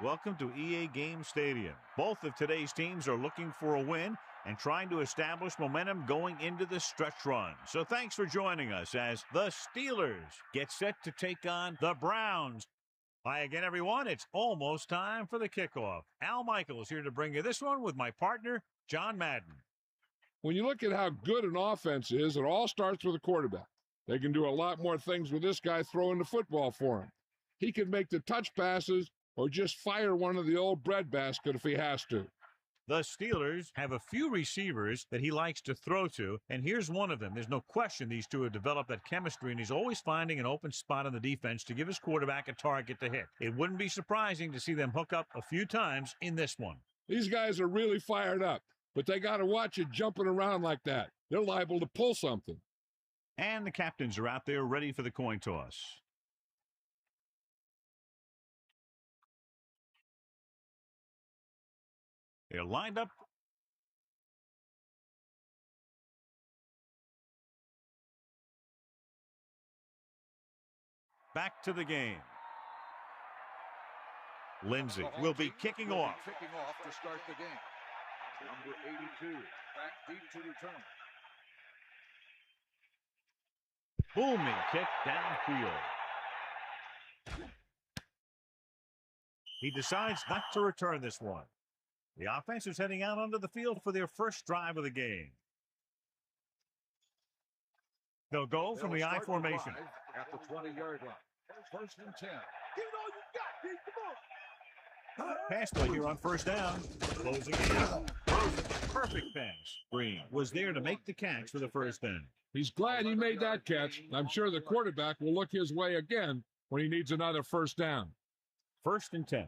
Welcome to EA Game Stadium. Both of today's teams are looking for a win and trying to establish momentum going into the stretch run. So thanks for joining us as the Steelers get set to take on the Browns. Hi again, everyone. It's almost time for the kickoff. Al Michaels here to bring you this one with my partner, John Madden. When you look at how good an offense is, it all starts with a quarterback. They can do a lot more things with this guy throwing the football for him. He can make the touch passes or just fire one of the old breadbasket if he has to. The Steelers have a few receivers that he likes to throw to, and here's one of them. There's no question these two have developed that chemistry, and he's always finding an open spot on the defense to give his quarterback a target to hit. It wouldn't be surprising to see them hook up a few times in this one. These guys are really fired up, but they got to watch it jumping around like that. They're liable to pull something. And the captains are out there ready for the coin toss. They're lined up. Back to the game. Lindsay will be kicking off. Kicking off to start the game. Number 82, back deep to return. Booming kick downfield. He decides not to return this one. The offense is heading out onto the field for their first drive of the game. They'll go from the I formation. At the 20-yard line. First and 10. Give it all you got, big. Pass play here on first down. Closing in. Perfect pass. Green was there to make the catch for the first down. He's glad he made that catch. I'm sure the quarterback will look his way again when he needs another first down. First and 10.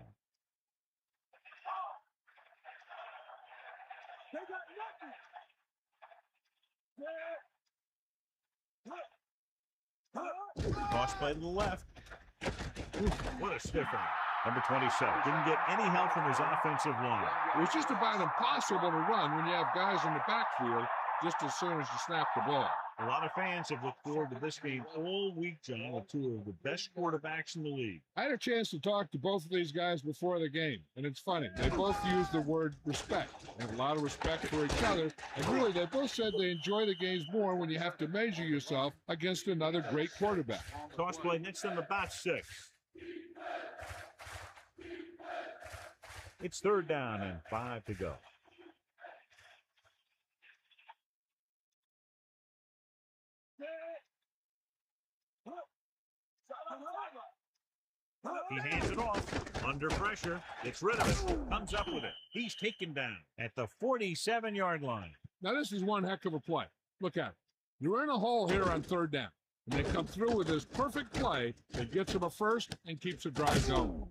Cross play to the left. What a stiffer. Number 27 didn't get any help from his offensive line. It was just about impossible to run when you have guys in the backfield just as soon as you snap the ball. A lot of fans have looked forward to this game all week, John, with two of the best quarterbacks in the league. I had a chance to talk to both of these guys before the game, and it's funny. They both use the word respect. They have a lot of respect for each other, and really they both said they enjoy the games more when you have to measure yourself against another great quarterback. Toss play next on the bat 6. It's third down and 5 to go. He hands it off. Under pressure. Gets rid of it. Comes up with it. He's taken down at the 47-yard line. Now this is one heck of a play. Look at it. You're in a hole here on third down. And they come through with this perfect play that gets them a first and keeps the drive going.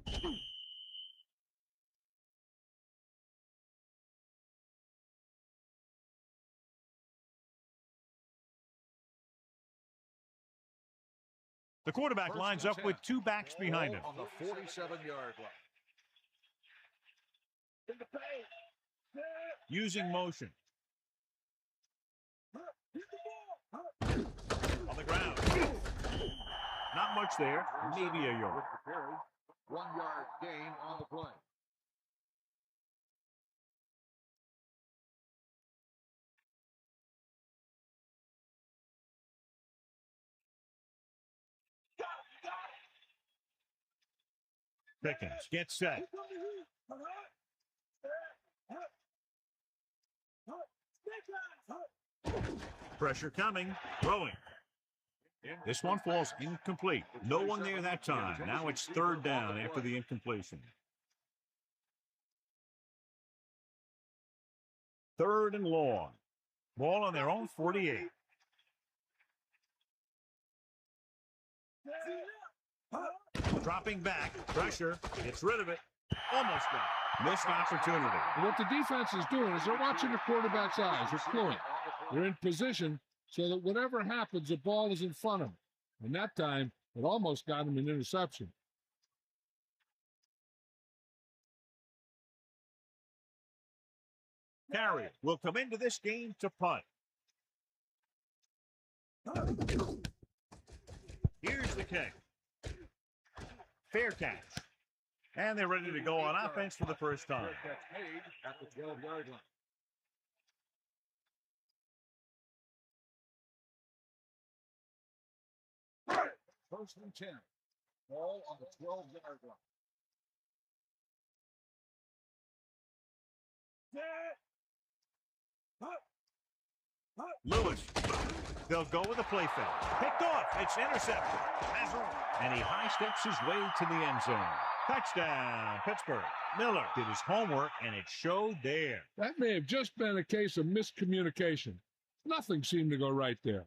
The quarterback lines up with two backs behind him. On the 47-yard line. Using motion. On the ground. Not much there. Maybe a yard. 1-yard gain on the play. Pickens gets set. Pressure coming. Throwing. This one falls incomplete. No one there that time. Now it's third down after the incompletion. Third and long. Ball on their own 48. Dropping back. Pressure. Gets rid of it. Almost got it. Missed opportunity. And what the defense is doing is they're watching the quarterback's eyes. They're cluing. They're in position so that whatever happens, the ball is in front of them. And that time, it almost got him an interception. Carey will come into this game to punt. Here's the kick. Fair catch. And they're ready to go on offense for the first time. That's made at the 12-yard line. First and 10. Ball on the 12-yard line. Lewis. They'll go with a play fake. Picked off. It's intercepted. And he high steps his way to the end zone. Touchdown, Pittsburgh. Miller did his homework, and it showed there. That may have just been a case of miscommunication. Nothing seemed to go right there.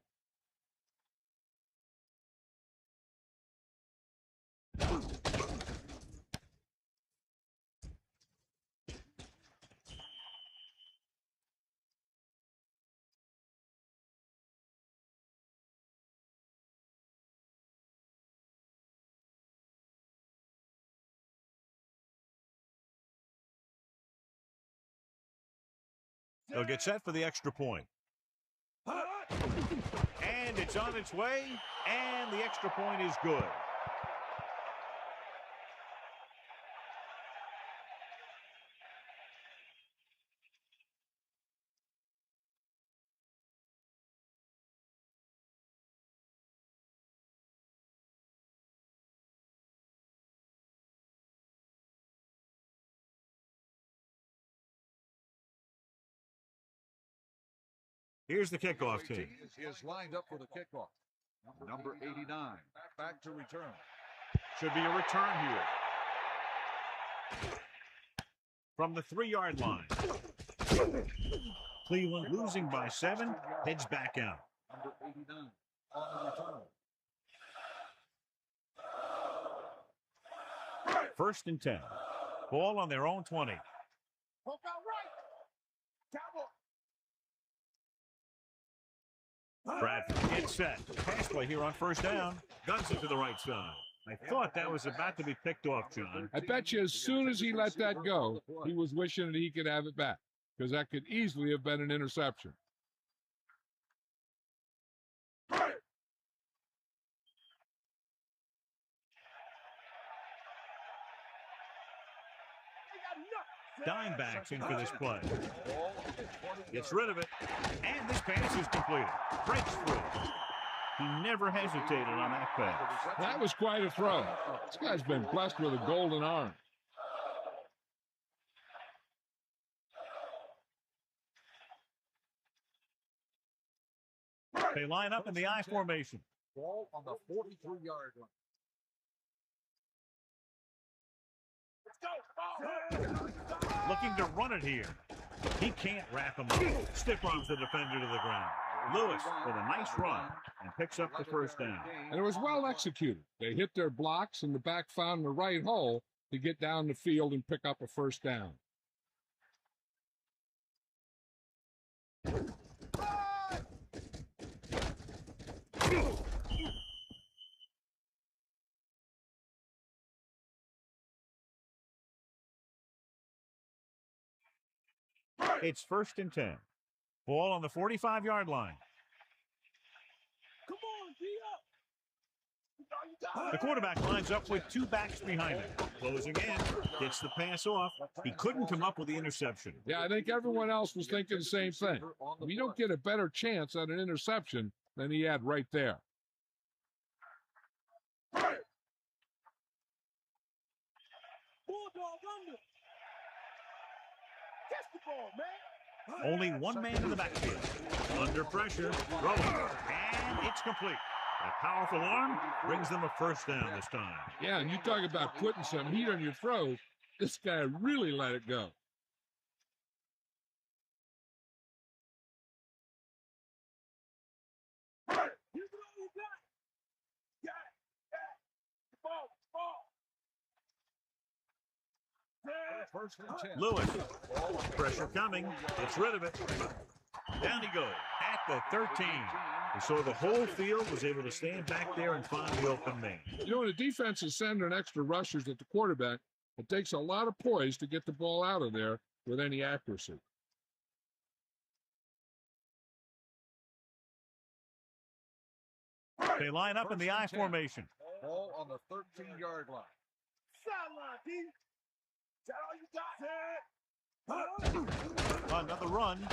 They'll get set for the extra point. And it's on its way, and the extra point is good. Here's the kickoff team. Is lined up for the kickoff. Number 89, back to return. Should be a return here. From the 3-yard line. Cleveland losing by 7, heads back out. Number 89 on the return. First and 10. Ball on their own 20. Poke out right. Cowboy. Bradford gets set. Pass play here on first down. Guns it to the right side. I thought that was about to be picked off, John. I bet you as soon as he let that go, he was wishing that he could have it back, because that could easily have been an interception. Dime backs in for this play. Gets rid of it. And this pass is completed. Breaks through. He never hesitated on that pass. That was quite a throw. This guy's been blessed with a golden arm. They line up in the I formation. Ball on the 43-yard line. Looking to run it here. He can't wrap him up. Stiff arms the defender to the ground. Lewis with a nice run and picks up the first down. And it was well executed. They hit their blocks, and the back found the right hole to get down the field and pick up a first down. It's first and 10. Ball on the 45-yard line. Come on, The quarterback lines up with 2 backs behind him. Closing in, gets the pass off. He couldn't come up with the interception. Yeah, I think everyone else was thinking the same thing. We don't get a better chance at an interception than he had right there. Only one man in the backfield. Under pressure, throwing, and it's complete. A powerful arm brings them a first down this time. Yeah, and you talk about putting some heat on your throw. This guy really let it go. First and 10. Lewis, pressure coming, gets rid of it. Down he goes at the 13. And so the whole field was able to stand back there and find the open man. You know, when the defense is sending extra rushers at the quarterback, it takes a lot of poise to get the ball out of there with any accuracy. They line up in the I formation. Ball on the 13-yard line. Another run.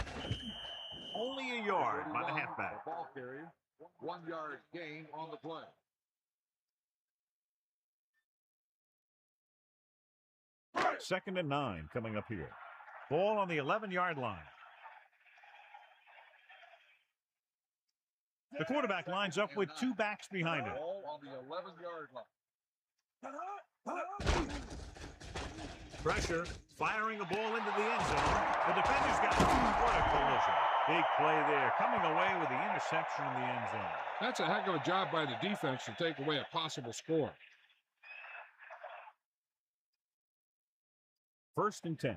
Only a yard by the halfback. Ball carrier. 1 yard gain on the play. Second and 9 coming up here. Ball on the 11-yard line. The quarterback lines up with 2 backs behind him. Ball on the 11-yard line. Pressure, firing a ball into the end zone. The defender's got what a collision. Big play there, coming away with the interception in the end zone. That's a heck of a job by the defense to take away a possible score. First and 10.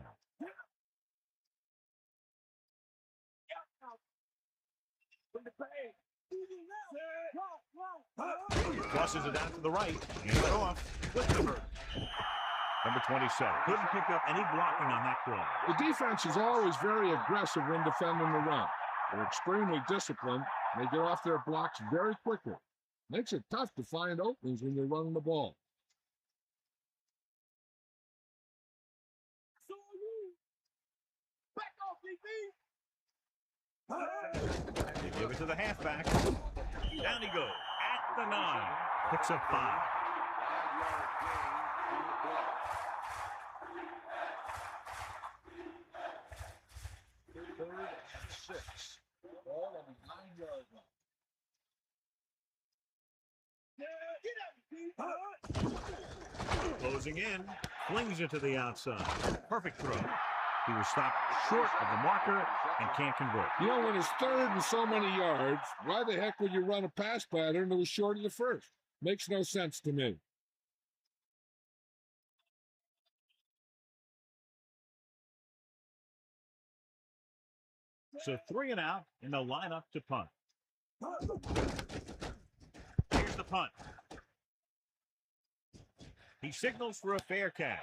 Crosses it out to the right. Hands it off. With number 27. Couldn't pick up any blocking on that play. The defense is always very aggressive when defending the run. They're extremely disciplined. They get off their blocks very quickly. Makes it tough to find openings when you're running the ball. They give it to the halfback. Down he goes at the 9. Picks up 5. 5-yard gain on the play. Third and 6. Ball on the 9-yard line. Closing in. Flings it to the outside. Perfect throw. He was stopped short of the marker and can't convert. You know, when it's third and so many yards, why the heck would you run a pass pattern that was short of the first? Makes no sense to me. So 3 and out, and they'll line up to punt. Here's the punt. He signals for a fair catch.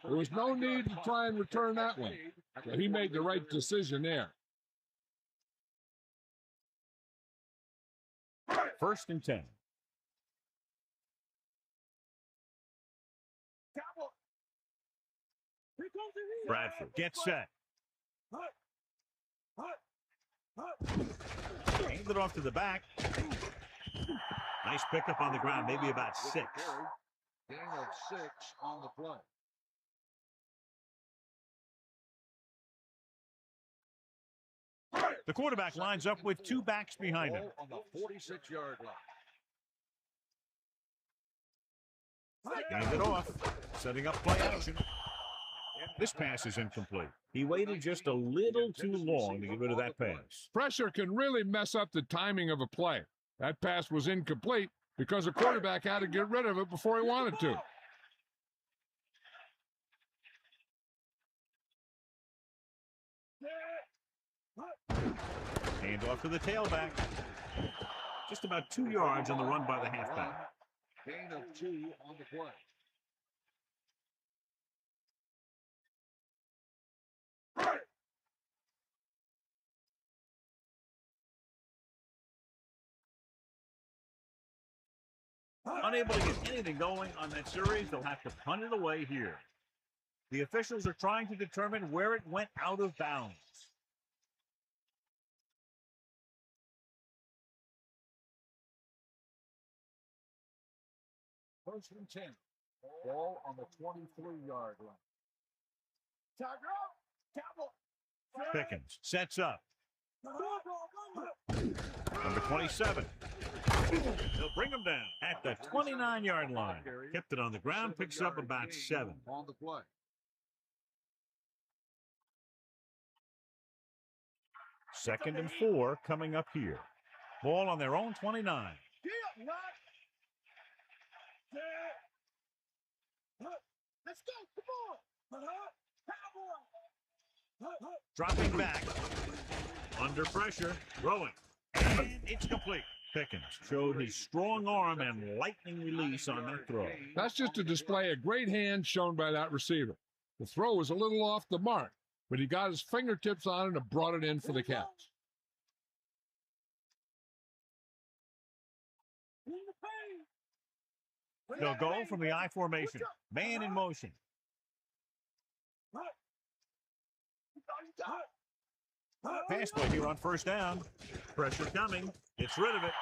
There was no need to try and return that one. So he made the right decision there. First and 10. Bradford gets set. Hands it off to the back. Nice pickup on the ground, maybe about 6. Gain of 6 on the play. The quarterback lines up with 2 backs behind him. On the 46-yard line. Hands it off, setting up play action. This pass is incomplete. He waited just a little too long to get rid of that pass. Pressure can really mess up the timing of a play. That pass was incomplete because the quarterback had to get rid of it before he wanted to. Hand off to the tailback. Just about 2 yards on the run by the halfback. Gain of 2 on the play. Unable to get anything going on that series, they'll have to punt it away here. The officials are trying to determine where it went out of bounds. First and 10. Ball on the 23-yard line. Pickens sets up. Number 27. They'll bring him down at the 29-yard line. Kept it on the ground, picks up about 7. On the play. Second and 4 coming up here. Ball on their own 29. Let's go, come on. Dropping back. Under pressure. Throwing. And it's complete. Pickens showed his strong arm and lightning release on that throw. That's just to display a great hand shown by that receiver. The throw was a little off the mark, but he got his fingertips on it and brought it in for the catch. They'll go from the I formation. Man in motion. Pass play here on first down. Pressure coming. Gets rid of it.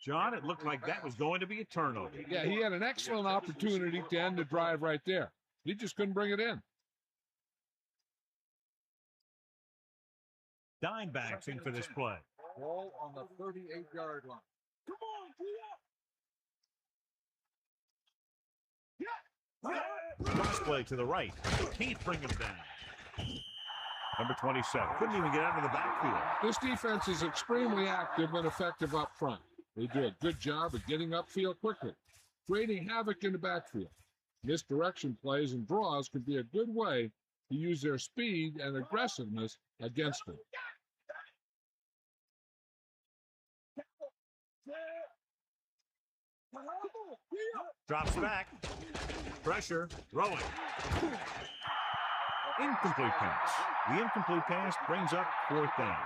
John, it looked like that was going to be a turnover. Yeah, he had an excellent opportunity to end the drive right there. He just couldn't bring it in. Dime backs in for this play. Ball on the 38-yard line. Come on, Cross play to the right. Can't bring him down. Number 27. Couldn't even get out of the backfield. This defense is extremely active and effective up front. They do a good job of getting upfield quickly, creating havoc in the backfield. Misdirection plays and draws could be a good way to use their speed and aggressiveness against them. Drops back. Pressure. Throwing. Incomplete pass. The incomplete pass brings up fourth down.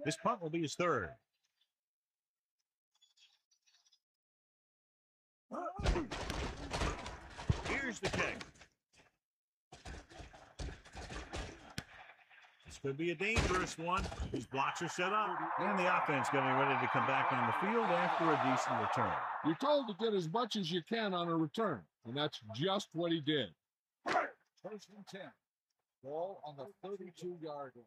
This punt will be his third. Here's the kick. This could be a dangerous one. These blocks are set up, and the offense getting ready to come back on the field after a decent return. You're told to get as much as you can on a return, and that's just what he did. First and 10. Ball on the 32-yard line.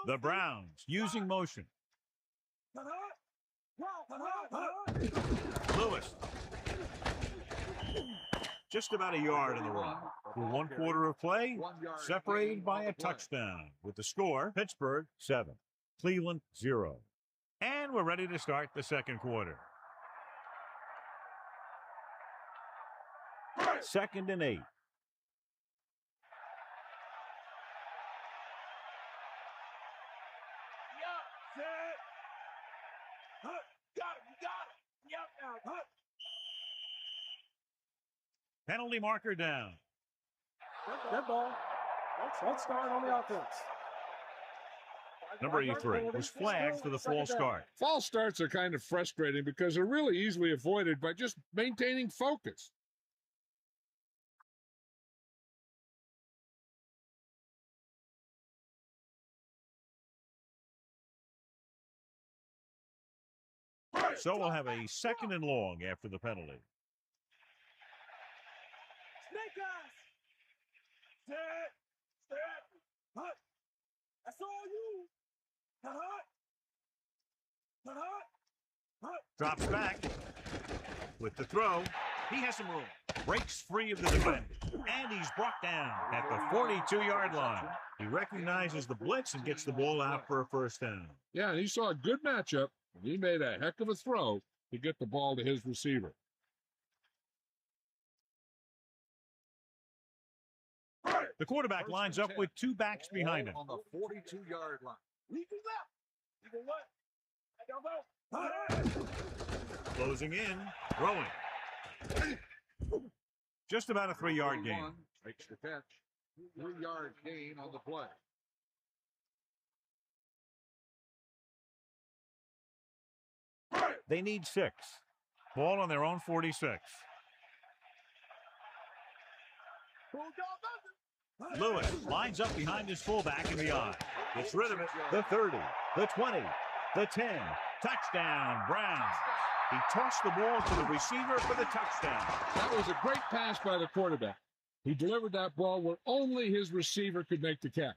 The Browns using motion. Lewis. Just about a yard in the run. For 1 quarter of play, separated by a touchdown. With the score, Pittsburgh 7, Cleveland 0. And we're ready to start the second quarter. 2nd and 8. Penalty marker down. Good ball. Let's start on the offense. Number 83 was flagged for the false start. False starts are kind of frustrating because they're really easily avoided by just maintaining focus. So we'll have a 2nd and long after the penalty. Snake eyes. Set. Hut. That's all you. Hut. Drops back with the throw. He has some room. Breaks free of the defender. And he's brought down at the 42-yard line. He recognizes the blitz and gets the ball out for a first down. Yeah, and he saw a good matchup, and he made a heck of a throw to get the ball to his receiver. The quarterback lines up with 2 backs behind him. On the 42-yard line. We can left. You know what? I don't know. Closing in, throwing. Just about a 3-yard gain. Makes the catch. 3-yard gain on the play. They need 6. Ball on their own 46. Lewis lines up behind his fullback in the I. Gets rid of it. The 30, the 20, the 10. Touchdown, Browns. He tossed the ball to the receiver for the touchdown. That was a great pass by the quarterback. He delivered that ball where only his receiver could make the catch.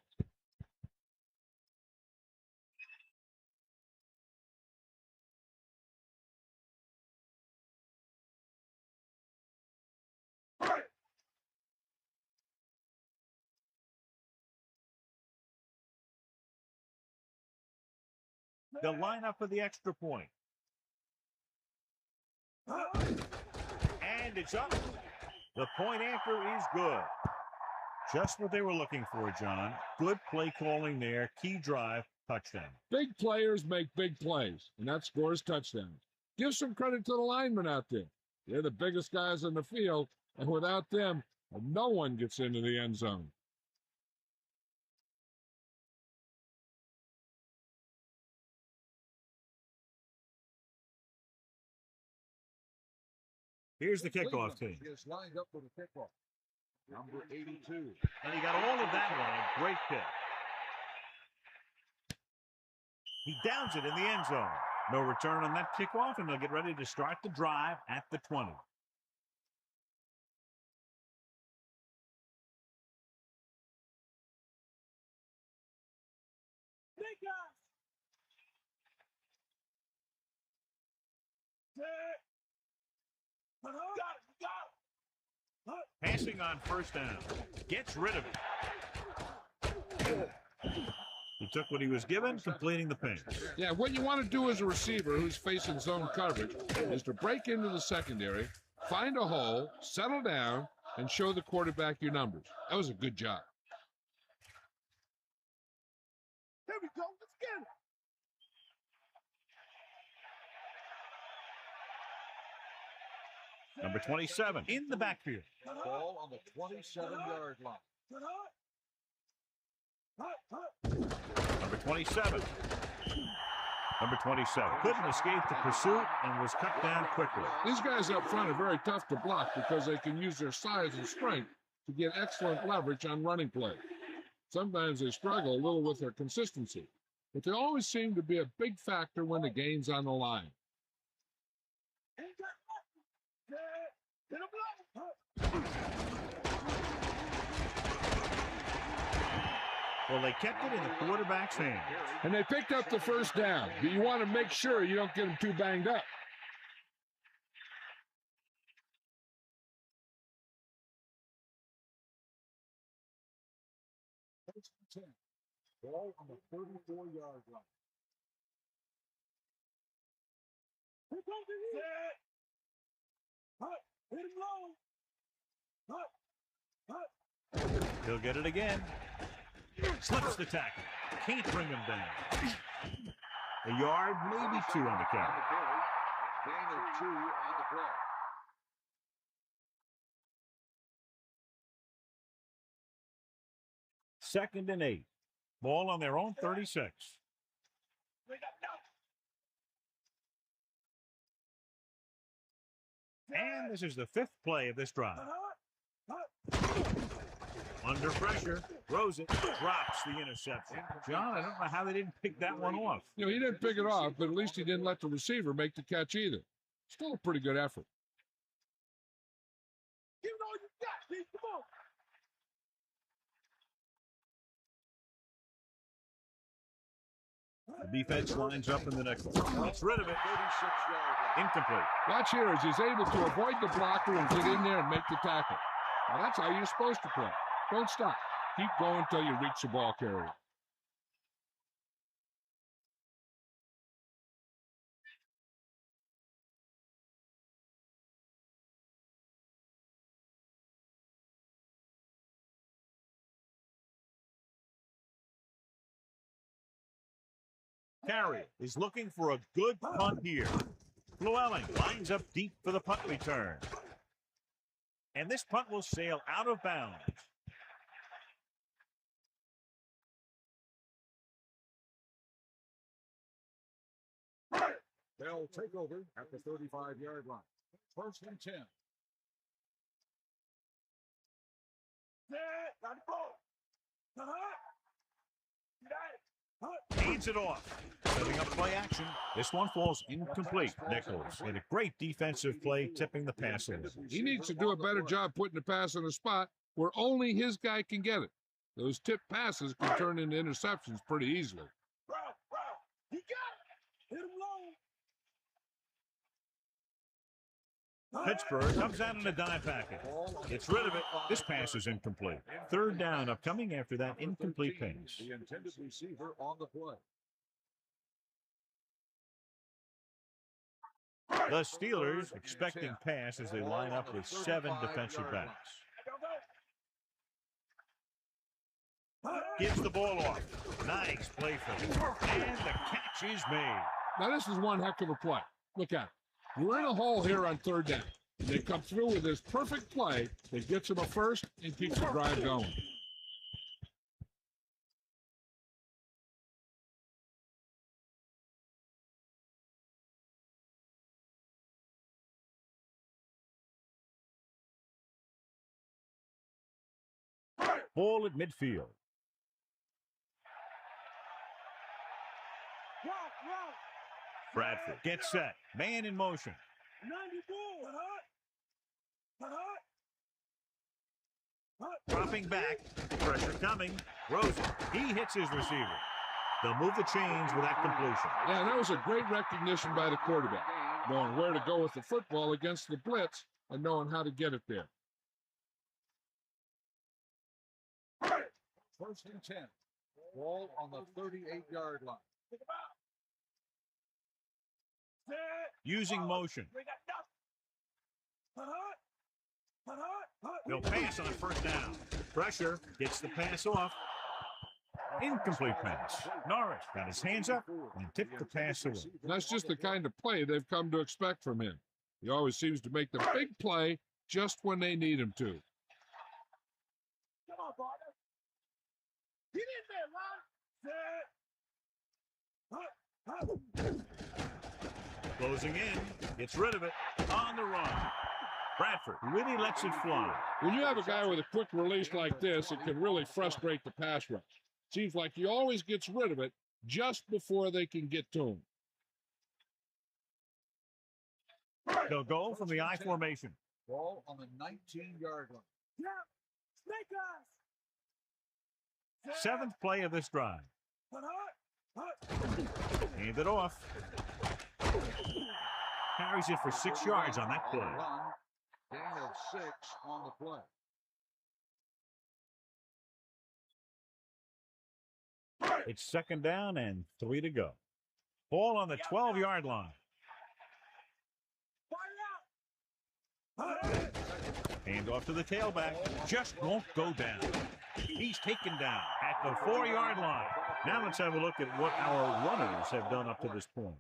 They'll line up for the extra point. And it's up. The point after is good. Just what they were looking for, John. Good play calling there. Key drive, touchdown. Big players make big plays, and that scores touchdowns. Give some credit to the linemen out there. They're the biggest guys in the field, and without them, no one gets into the end zone. Here's the kickoff team. He is lined up for the kickoff. Number 82. And he got all of that one. Great kick. He downs it in the end zone. No return on that kickoff, and they'll get ready to start the drive at the 20. Passing on first down. Gets rid of it. He took what he was given, completing the pass. Yeah, what you want to do as a receiver who's facing zone coverage is to break into the secondary, find a hole, settle down, and show the quarterback your numbers. That was a good job. Here we go. Let's get it. Number 27 in the backfield. Ball on the 27-yard line. Number 27. Number 27 couldn't escape the pursuit and was cut down quickly. These guys up front are very tough to block because they can use their size and strength to get excellent leverage on running plays. Sometimes they struggle a little with their consistency, but they always seem to be a big factor when the game's on the line. Well, they kept it in the quarterback's hands. And they picked up the first down, but you want to make sure you don't get them too banged up. Ball on the 34-yard line. He'll get it again. Slips the tackle. Can't bring him down. A yard, maybe two on the count. Gain of 2 on the play. Second and 8. Ball on their own 36. And this is the 5th play of this drive. Under pressure, throws it, drops the interception. John, I don't know how they didn't pick that one off. You know, he didn't pick it off, but at least he didn't let the receiver make the catch either. Still a pretty good effort. Give it all you got, Pete. Come on. The defense lines up in the nickel. Gets rid of it. 36-yard line. Incomplete. Watch here as he's able to avoid the blocker and get in there and make the tackle. Now, that's how you're supposed to play. Don't stop. Keep going until you reach the ball carrier. Carey is looking for a good punt here. Llewellyn lines up deep for the punt return. And this punt will sail out of bounds. They'll take over at the 35-yard line. First and 10. Hands it off. Setting up play action. This one falls incomplete. Nichols made a great defensive play, tipping the pass in. He needs to do a better job putting the pass in a spot where only his guy can get it. Those tipped passes can turn into interceptions pretty easily. You got it. Hit him low. Pittsburgh comes out in a dime package. Gets rid of it. This pass is incomplete. Third down upcoming after that incomplete pass. The intended receiver on the play. The Steelers expecting pass as they line up with 7 defensive backs. Gives the ball off. Nice play for him. And the catch is made. Now, this is one heck of a play. Look at it. You're in a hole here on third down. They come through with this perfect play that gets them a first and keeps the drive going. Ball at midfield. Bradford gets set. Man in motion. 94. Dropping back. Pressure coming. Rosen. He hits his receiver. They'll move the chains with that completion. Yeah, that was a great recognition by the quarterback, knowing where to go with the football against the blitz and knowing how to get it there. First and 10. Ball on the 38-yard line. Using motion. They'll pass on first down. Pressure gets the pass off. Incomplete pass. Norris got his hands up and tipped the pass away. That's just the kind of play they've come to expect from him. He always seems to make the big play just when they need him to. Come on, partner. Get in there, Ron. Closing in. Gets rid of it. On the run. Bradford really lets it fly. When you have a guy with a quick release like this, it can really frustrate the pass rush. Seems like he always gets rid of it just before they can get to him. They'll go from the I formation. Ball on the 19-yard line. Yeah. Snake eyes. Seventh play of this drive. Hand it off. Carries it for 6 yards on that play. Gain of 6 on the play. It's second down and 3 to go. Ball on the 12-yard line. Hand off to the tailback. Just won't go down. He's taken down at the 4-yard line. Now let's have a look at what our runners have done up to this point.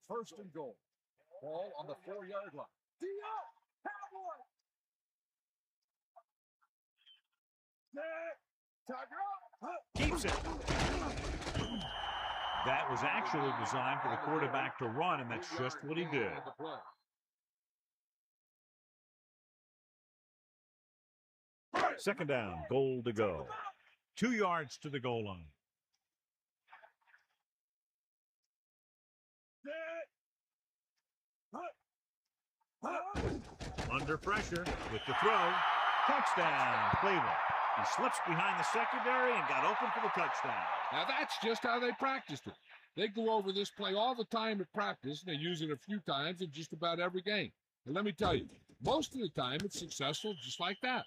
First and goal. Ball on the 4-yard line. Keeps it. That was actually designed for the quarterback to run, and that's just what he did. Second down, goal to go. 2 yards to the goal line. Under pressure with the throw. Touchdown, Cleveland. He slips behind the secondary and got open for the touchdown. Now that's just how they practiced it. They go over this play all the time at practice, and they use it a few times in just about every game. And let me tell you, most of the time it's successful just like that.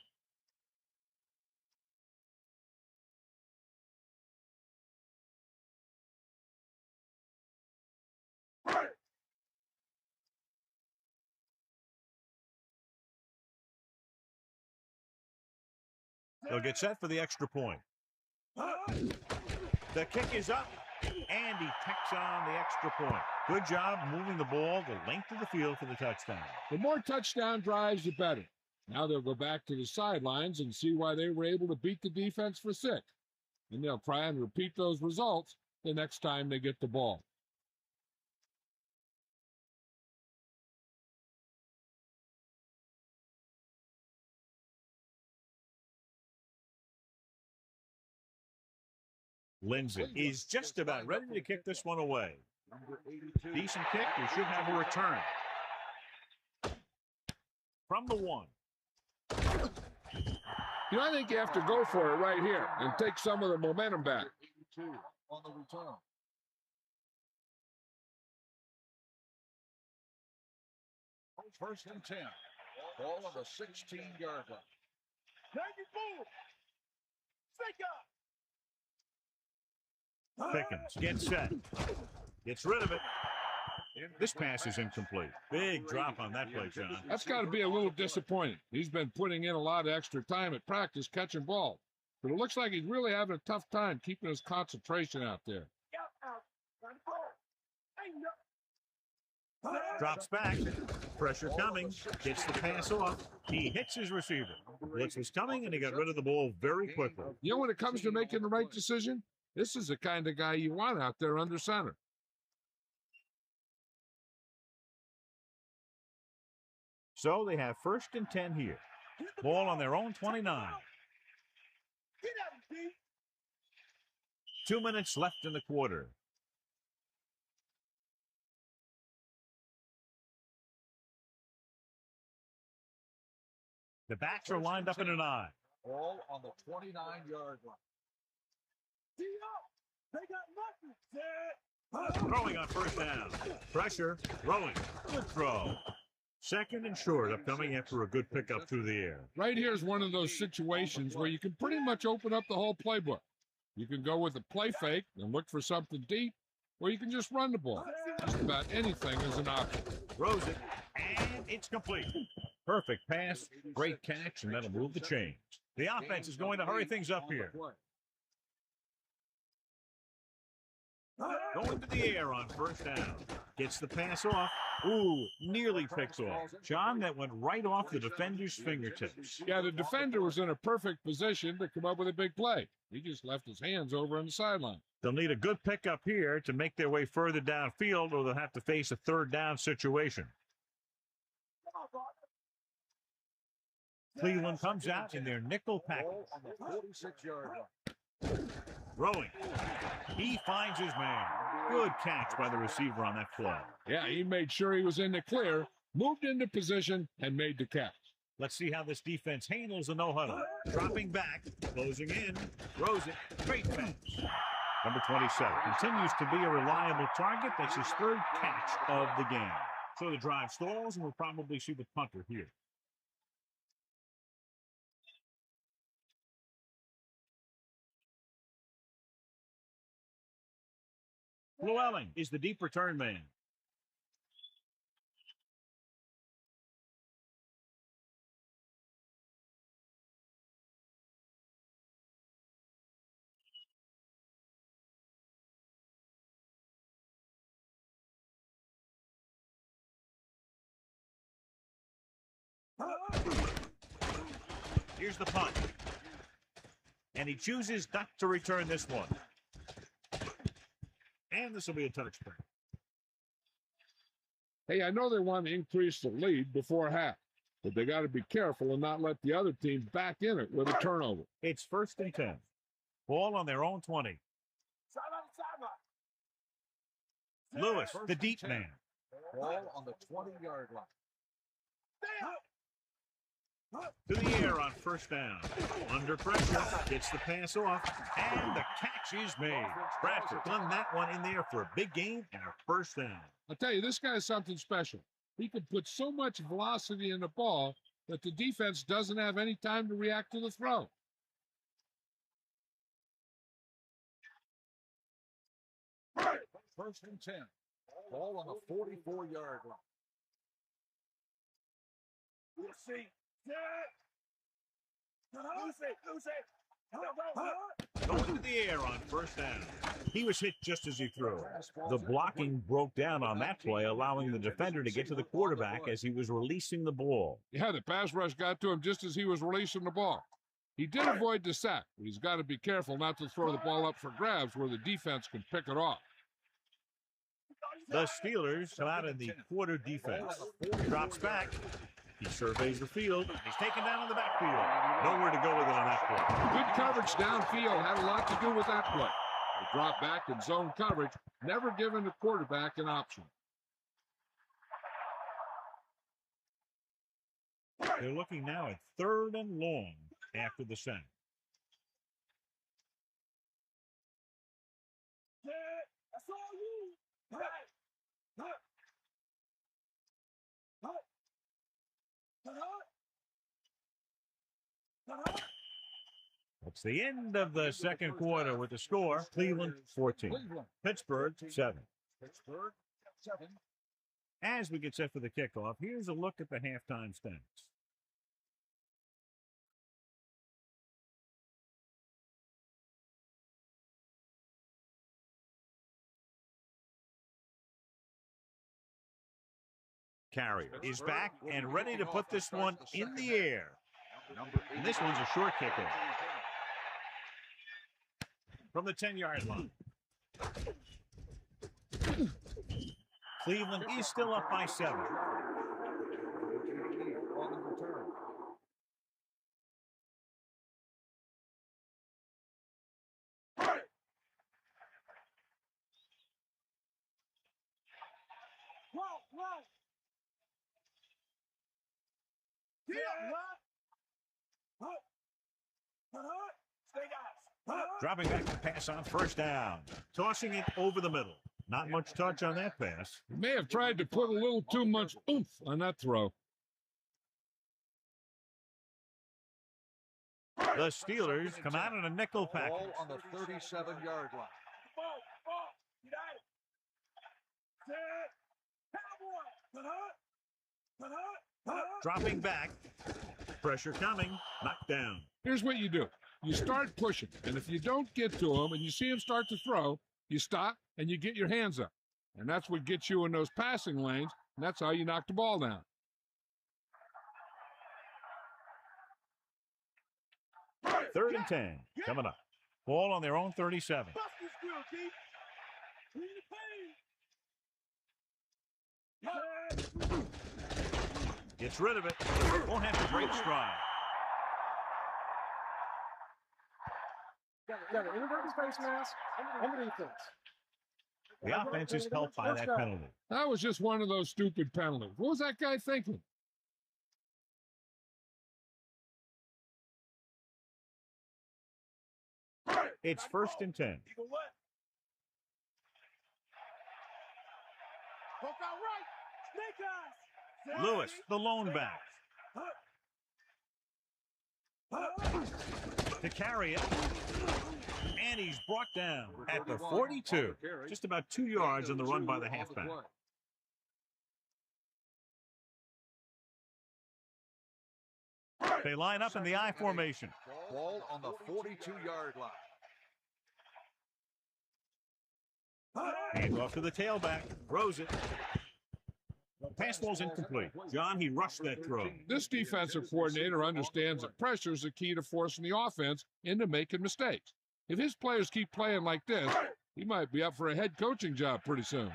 They'll get set for the extra point. The kick is up, and he tacks on the extra point. Good job moving the ball the length of the field for the touchdown. The more touchdown drives, the better. Now they'll go back to the sidelines and see why they were able to beat the defense for 6. And they'll try and repeat those results the next time they get the ball. Lindsay is just about ready to kick this one away. Decent kick. We should have a return. From the 1. You know, I think you have to go for it right here and take some of the momentum back. 82 on the return. First and 10. Ball on the 16-yard line. 94. Snake eyes. Pickens gets set. Gets rid of it. This pass is incomplete. Big drop on that play, John. That's got to be a little disappointing. He's been putting in a lot of extra time at practice catching balls, but it looks like he's really having a tough time keeping his concentration out there. Drops back. Pressure coming. Gets the pass off. He hits his receiver. Blitz was coming, and he got rid of the ball very quickly. You know, when it comes to making the right decision, this is the kind of guy you want out there under center. So they have 1st and 10 here. Ball on their own 29. 2 minutes left in the quarter. The backs are lined up in an eye. Ball on the 29-yard line. Throwing on 1st down. Pressure. Throwing. Good throw. 2nd and short upcoming after a good pickup through the air. Right here is one of those situations where you can pretty much open up the whole playbook. You can go with a play fake and look for something deep, or you can just run the ball. Just about anything is an option. Throws it, and it's complete. Perfect pass, great catch, and that'll move the chains. The offense is going to hurry things up here. Going to the air on 1st down. Gets the pass off. Ooh, nearly picks off. John, that went right off the defender's fingertips. Yeah, the defender was in a perfect position to come up with a big play. He just left his hands over on the sideline. They'll need a good pickup here to make their way further downfield, or they'll have to face a 3rd down situation. Cleveland comes out in their nickel package. On the 46-yard line. Throwing. He finds his man. Good catch by the receiver on that play. Yeah, he made sure he was in the clear, moved into position, and made the catch. Let's see how this defense handles the no-huddle. Dropping back, closing in, throws it, great pass. Number 27 continues to be a reliable target. That's his 3rd catch of the game. So the drive stalls, and we'll probably see the punter here. Llewellyn is the deep return man. Here's the punt. And he chooses not to return this one. And this will be a touchback. Hey, I know they want to increase the lead before half, but they got to be careful and not let the other team back in it with a turnover. It's 1st and 10. Ball on their own 20. Lewis, the deep man. Ball on the 20-yard line. To the air on 1st down. Under pressure, gets the pass off, and the catch is made. Bradford flung that one in there for a big gain and a 1st down. I'll tell you, this guy is something special. He can put so much velocity in the ball that the defense doesn't have any time to react to the throw. First and 10. Ball on the 44-yard line. We'll see. Going to the air on 1st down. He was hit just as he threw. The blocking broke down on that play, allowing the defender to get to the quarterback as he was releasing the ball. Yeah, the pass rush got to him just as he was releasing the ball. He did avoid the sack, but he's got to be careful not to throw the ball up for grabs where the defense can pick it off. The Steelers come out in the quarter defense. Drops back. He surveys the field. He's taken down in the backfield. Nowhere to go with it on that play. Good coverage downfield had a lot to do with that play. The drop back and zone coverage, never giving the quarterback an option. They're looking now at 3rd and long after the sack. That's all you. It's the end of the second quarter with the score, Cleveland 14, Pittsburgh 7. Pittsburgh 7. As we get set for the kickoff, here's a look at the halftime stats. Carrier is back and ready to put this one in the air. And this one's a short kickoff from the 10-yard line. Cleveland is still up by 7. Dropping back to pass on first down. Tossing it over the middle. Not much touch on that pass. He may have tried to put a little too much oomph on that throw. The Steelers come out in a nickel package. Ball on the 37-yard line. Dropping back. Pressure coming. Knocked down. Here's what you do. You start pushing, and if you don't get to him and you see him start to throw, you stop and you get your hands up. And that's what gets you in those passing lanes, and that's how you knock the ball down. Third and 10 coming up. Ball on their own 37. Gets rid of it. Won't have to break stride. Got an inverted face mask underneath this. The offense is helped by that penalty. That was just one of those stupid penalties. What was that guy thinking? It's first and 10. Lewis, the lone back. To carry it. And he's brought down at the 42. Just about 2 yards on the run by the halfback. They line up in the I formation. Ball on the 42-yard line. Hands off to the tailback. Throws it. Pass ball's incomplete. John, he rushed that throw. This defensive coordinator understands that pressure is the key to forcing the offense into making mistakes. If his players keep playing like this, he might be up for a head coaching job pretty soon.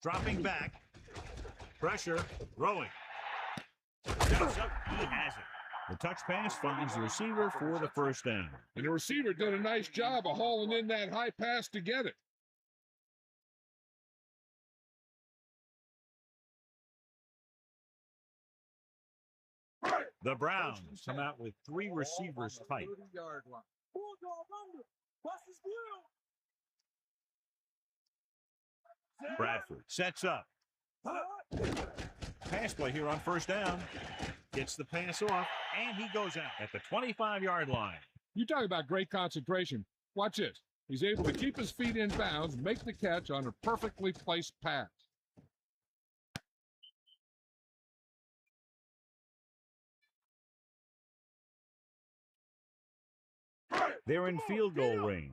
Dropping back. Pressure. Throwing. Steps up. He has it. The touch pass finds the receiver for the first down. And the receiver did a nice job of hauling in that high pass to get it. The Browns come out with 3 receivers tight. Bradford sets up. Pass play here on first down. Gets the pass off, and he goes out at the 25-yard line. You talk about great concentration. Watch this. He's able to keep his feet in bounds, make the catch on a perfectly placed pass. They're in field goal range.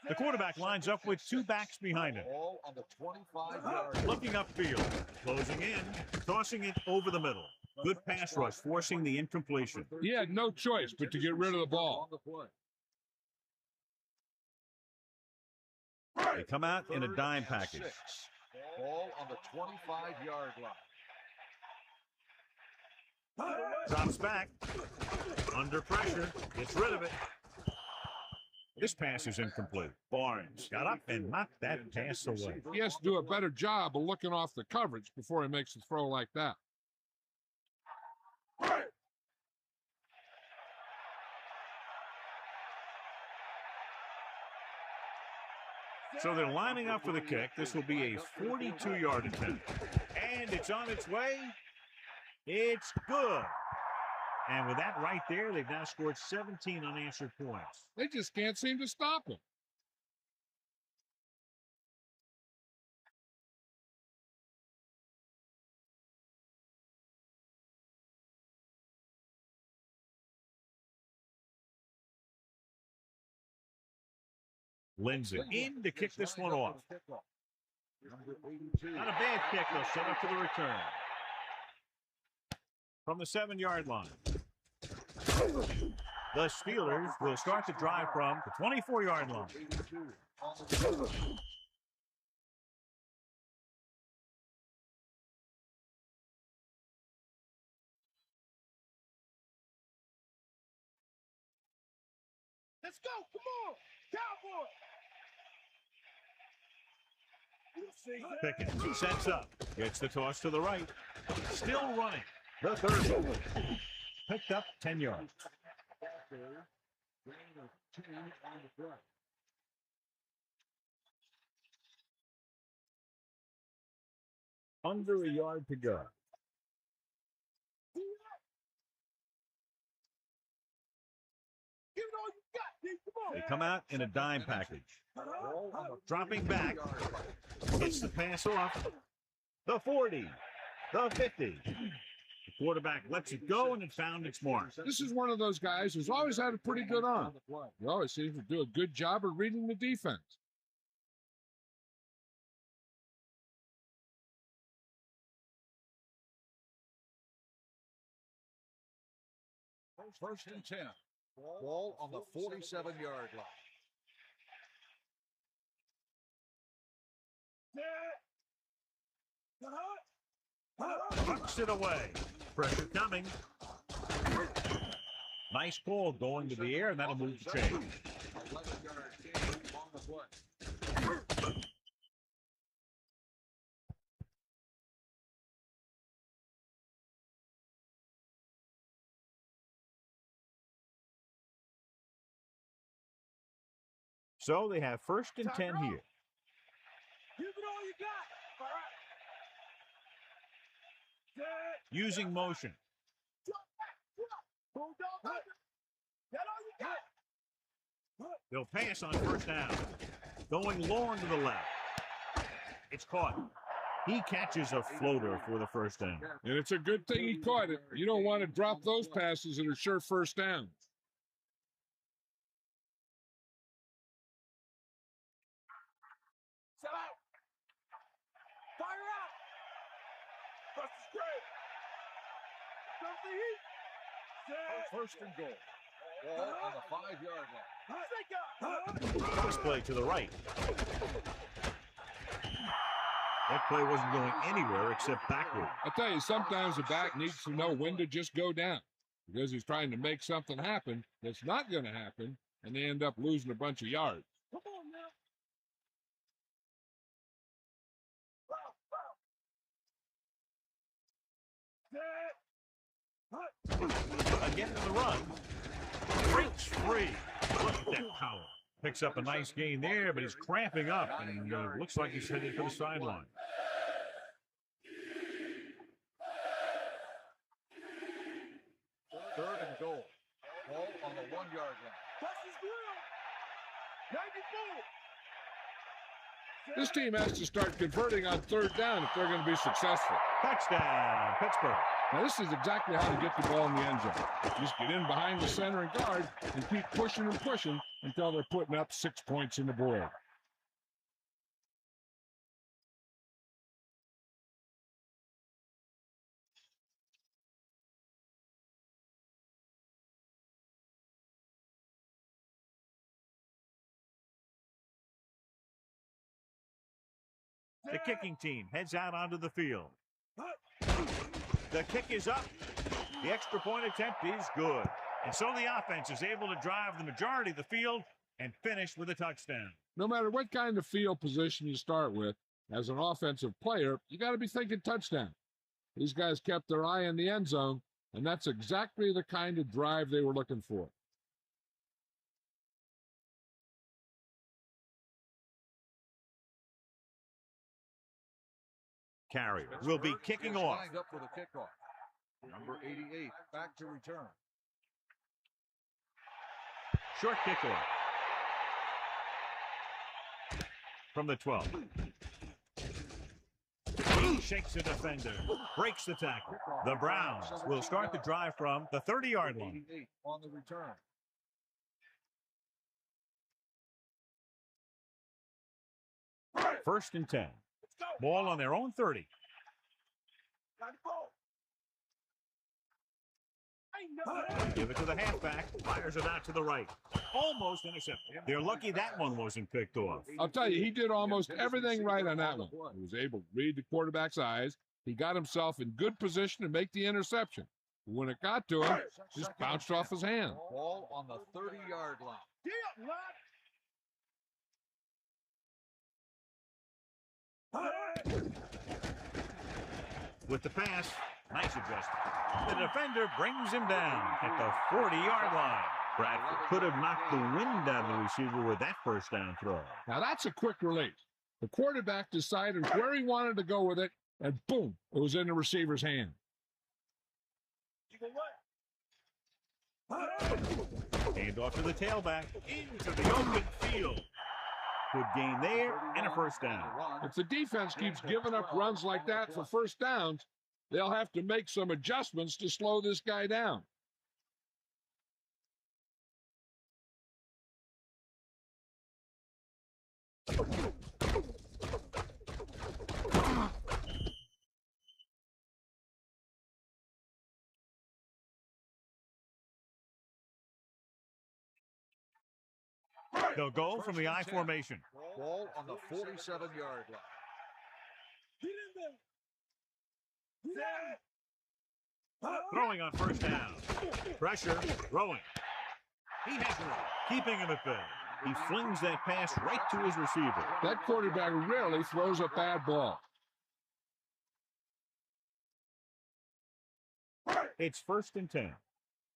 The quarterback lines up with 2 backs behind him. Ball on the 25-yard. Looking upfield, closing in, tossing it over the middle. Good pass rush, forcing the incompletion. He had no choice but to get rid of the ball. They come out in a dime package. Ball on the 25-yard line. Drops back. Under pressure. Gets rid of it. This pass is incomplete. Barnes got up and knocked that pass away. He has to do a better job of looking off the coverage before he makes a throw like that. So they're lining up for the kick. This will be a 42-yard attempt. And it's on its way. It's good. And with that right there, they've now scored 17 unanswered points. They just can't seem to stop him. Lindsay in to kick this one off. Not a bad kick. They'll set up for the return. From the 7-yard line. The Steelers will start the drive from the 24-yard line. Let's go. Come on. Cowboy. Pickens sets up. Gets the toss to the right. Still running. The third. Picked up 10 yards. Under a yard to go. Give it all you got, D. Come on. They come out in a dime package. Dropping back. Hits the pass off. The 40. The 50. The quarterback lets it go, and it found its mark. This is one of those guys who's always had a pretty good arm. He always seems to do a good job of reading the defense. First and 10. Ball on the 47-yard line. Pucks it away. Pressure coming. Nice ball going to the air, and that'll move the chain. 11-yard gain on the play. So they have first and 10 here. Give it all you got. All right. Using motion. Bulldog. That all you got. They'll pass on first down. Going long to the left. It's caught. He catches a floater for the first down. And it's a good thing he caught it. You don't want to drop those passes that are sure first downs. Sell out. Fire out. Bust is great. Something heat. First and goal. Ball on the 5-yard line. This play to the right. That play wasn't going anywhere except backward. I tell you, sometimes the back needs to know when to just go down because he's trying to make something happen that's not going to happen, and they end up losing a bunch of yards. Come on now. Again to the run. Breaks free. Look at that power. Picks up a nice gain there, but he's cramping up, and looks like he's headed for the sideline. Third and goal. Ball on the 1-yard line. Bust is real. 94. This team has to start converting on third down if they're going to be successful. Touchdown, Pittsburgh. Now, this is exactly how to get the ball in the end zone. Just get in behind the center and guard and keep pushing and pushing until they're putting up 6 points in the board. The kicking team heads out onto the field. The kick is up. The extra point attempt is good. And so the offense is able to drive the majority of the field and finish with a touchdown. No matter what kind of field position you start with, as an offensive player, you got to be thinking touchdown. These guys kept their eye on the end zone, and that's exactly the kind of drive they were looking for. Carrier will be kicking off. Lined up for the kickoff. Number 88, back to return. Short kickoff. From the 12. He shakes a defender, breaks the tackle. The Browns will start the drive from the 30-yard line. 88 on the return. First and 10. Ball on their own 30. Give it to the halfback. Fires it out to the right. Almost intercepted. They're lucky that one wasn't picked off. I'll tell you, he did almost everything right on that one. He was able to read the quarterback's eyes. He got himself in good position to make the interception. When it got to him, just bounced off his hand. Ball on the 30-yard line. With the pass, nice adjustment. The defender brings him down at the 40-yard line. Bradford could have knocked the wind out of the receiver with that first down throw. Now that's a quick release. The quarterback decided where he wanted to go with it, and boom, it was in the receiver's hand. Hand off to the tailback into the open field. Good gain there and a first down. If the defense keeps giving up runs like that for first downs, they'll have to make some adjustments to slow this guy down. They'll go from the I formation. Ball on the 47-yard line. Throwing on first down. Pressure, throwing. He has room, keeping him at bay. He flings that pass right to his receiver. That quarterback rarely throws a bad ball. It's first and 10.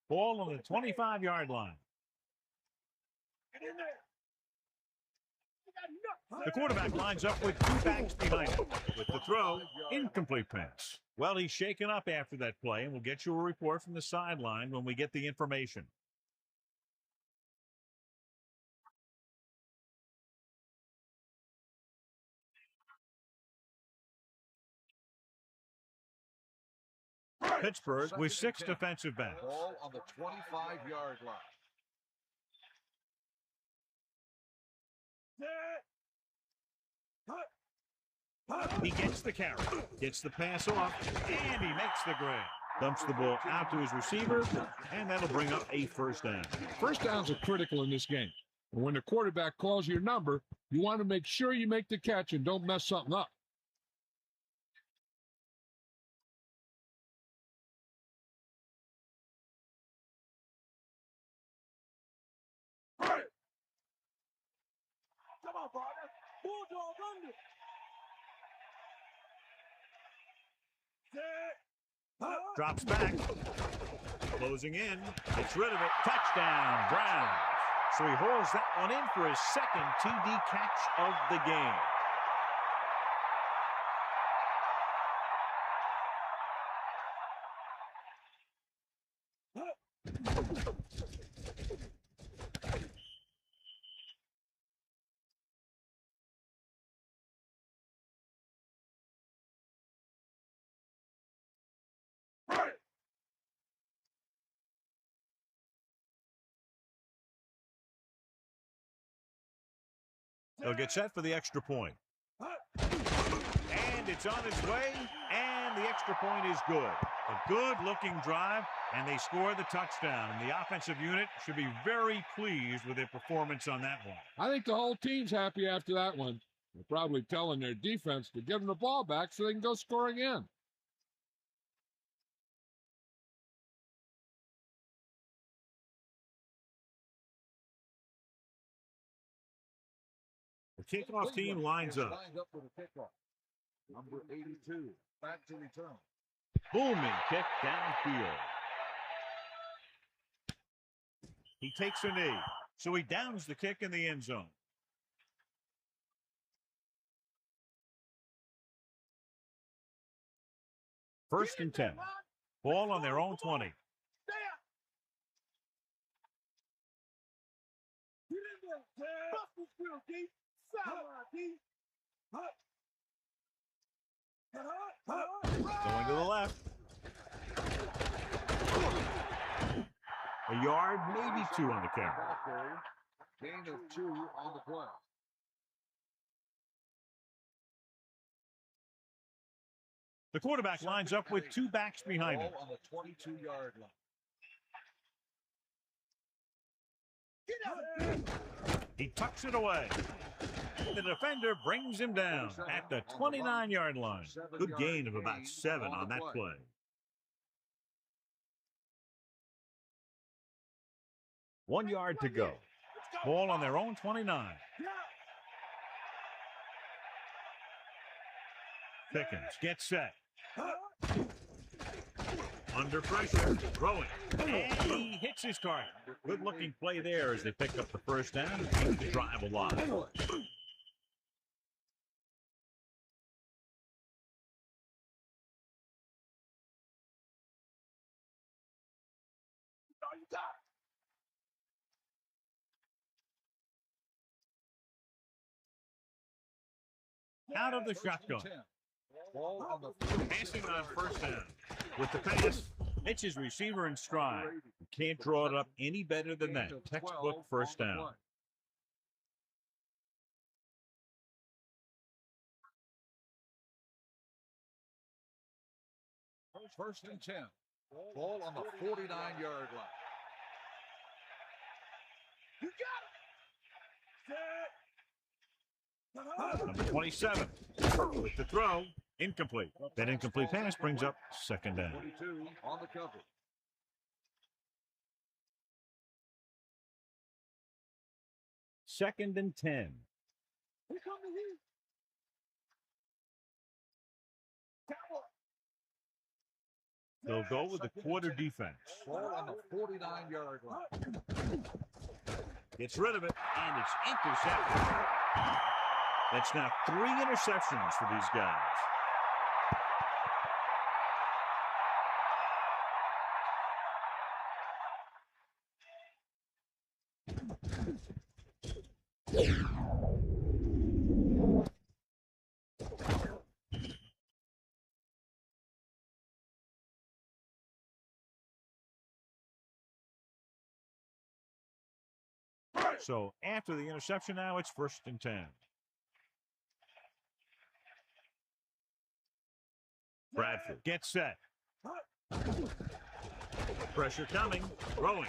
Ball on the 25-yard line. The quarterback lines up with two backs behind him. With the throw, incomplete pass. Well, he's shaken up after that play, and we'll get you a report from the sideline when we get the information. Pittsburgh with 6 defensive backs. Ball on the 25-yard line. He gets the carry, gets the pass off, and he makes the grab. Dumps the ball out to his receiver, and that'll bring up a first down. First downs are critical in this game. And when the quarterback calls your number, you want to make sure you make the catch and don't mess something up. Come on, partner. Bulldog under. Drops back. Closing in. Gets rid of it. Touchdown, Browns. So he hauls that one in for his second TD catch of the game. They'll get set for the extra point. And it's on its way, and the extra point is good. A good-looking drive, and they score the touchdown. And the offensive unit should be very pleased with their performance on that one. I think the whole team's happy after that one. They're probably telling their defense to give them the ball back so they can go score again. The kickoff team lines up. For the kickoff. Number 82, back to return. Booming kick downfield. He takes a knee, so he downs the kick in the end zone. First and 10. Ball on their own 20. Stay up. Get in there, Dad. Bust this real deep. Sideline, D. Going to the left. A yard, maybe two on the carry. Gain of 2 on the play. The quarterback lines up with two backs behind him. Ball on the 22-yard line. Get out. He tucks it away. The defender brings him down at the 29-yard line. Good gain of about 7 on that play. One yard to go. Ball on their own 29. Pickens gets set. Under pressure, throwing. And he hits his target. Good-looking play there as they pick up the first down and keep the drive alive. Out of the shotgun. Ball on the Passing on first down. With the pass, hits his receiver in stride. You can't draw it up any better than that. Textbook first down. First and 10. Ball on the 49-yard line. You got it. Number 27 with the throw, incomplete. That incomplete pass brings up second down. 22 on the cover. Second and 10. Here come the heat. They'll go with the quarter defense. Ball on the 49-yard line. Gets rid of it, and it's intercepted. That's now 3 interceptions for these guys. So after the interception now, it's first and 10. Bradford gets set. Pressure coming, throwing.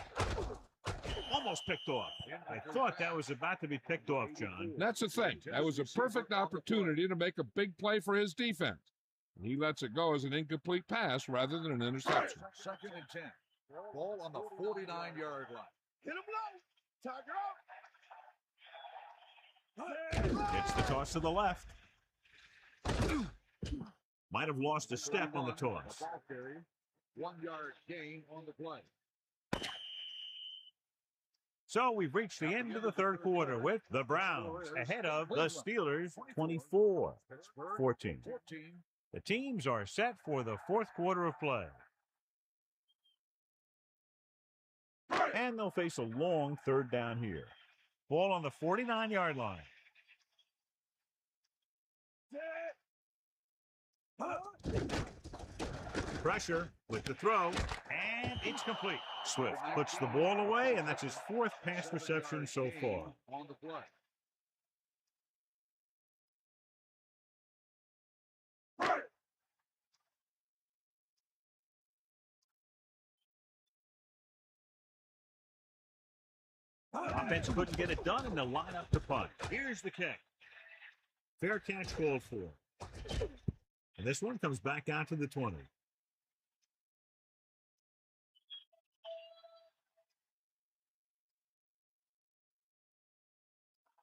Almost picked off. I thought that was about to be picked off, John. That's the thing. That was a perfect opportunity to make a big play for his defense. He lets it go as an incomplete pass rather than an interception. Second and 10. Ball on the 49-yard line. Hit him low. Tiger out. It's the toss to the left. Might have lost a step on the toss. 1-yard gain on the play. So we've reached the end of the third quarter with the Browns ahead of the Steelers 24-14. The teams are set for the fourth quarter of play. And they'll face a long third down here. Ball on the 49-yard line. Pressure with the throw, and it's complete. Swift puts the ball away, and that's his 4th pass reception so far. On the play. Offense couldn't get it done, and they'll line up to punt. Here's the kick. Fair catch called for. And this one comes back out to the 20.